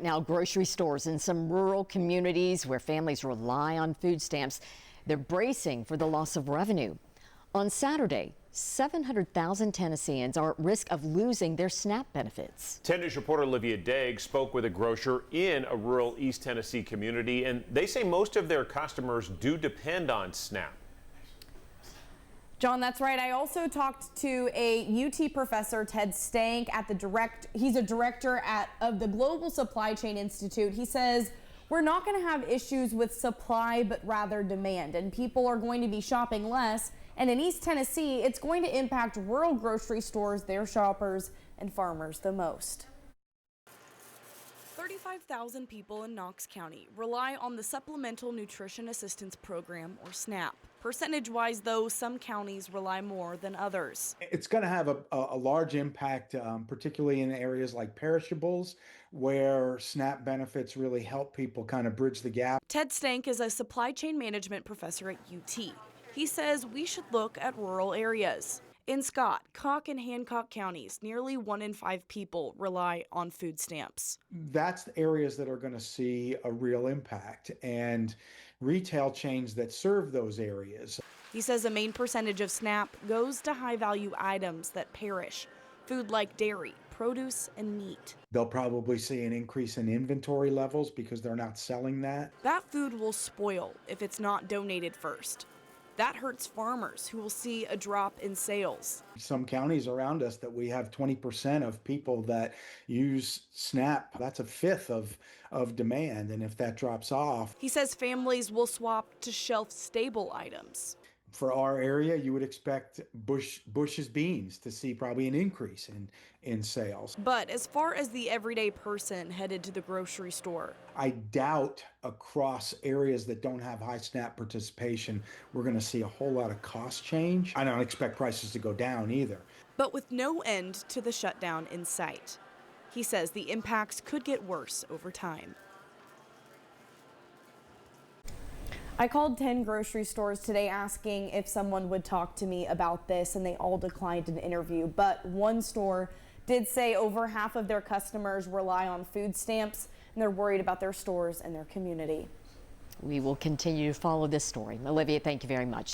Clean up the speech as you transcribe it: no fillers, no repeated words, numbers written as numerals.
Now, grocery stores in some rural communities where families rely on food stamps, they're bracing for the loss of revenue. On Saturday, 700,000 Tennesseans are at risk of losing their SNAP benefits. 10 News reporter Olivia Degg spoke with a grocer in a rural East Tennessee community, and they say most of their customers do depend on SNAP. John, that's right. I also talked to a UT professor, Ted Stank, he's a director of the Global Supply Chain Institute. He says we're not going to have issues with supply, but rather demand, and people are going to be shopping less. And in East Tennessee, it's going to impact rural grocery stores, their shoppers, and farmers the most. 35,000 people in Knox County rely on the Supplemental Nutrition Assistance Program, or SNAP. Percentage-wise, though, some counties rely more than others. It's going to have a large impact, particularly in areas like perishables, where SNAP benefits really help people kind of bridge the gap. Ted Stank is a supply chain management professor at UT. He says we should look at rural areas. In Scott, Cock, and Hancock counties, nearly 1 in 5 people rely on food stamps. That's the areas that are going to see a real impact, and retail chains that serve those areas. He says a main percentage of SNAP goes to high-value items that perish, food like dairy, produce, and meat. They'll probably see an increase in inventory levels because they're not selling that. That food will spoil if it's not donated first. That hurts farmers who will see a drop in sales. Some counties around us that we have 20% of people that use SNAP. That's a fifth of demand, and if that drops off. He says families will swap to shelf-stable items. For our area, you would expect Bush's beans to see probably an increase in sales. But as far as the everyday person headed to the grocery store, I doubt across areas that don't have high SNAP participation, we're going to see a whole lot of cost change. I don't expect prices to go down either. But with no end to the shutdown in sight, he says the impacts could get worse over time. I called 10 grocery stores today asking if someone would talk to me about this, and they all declined an interview. But one store did say over half of their customers rely on food stamps, and they're worried about their stores and their community. We will continue to follow this story. Olivia, thank you very much.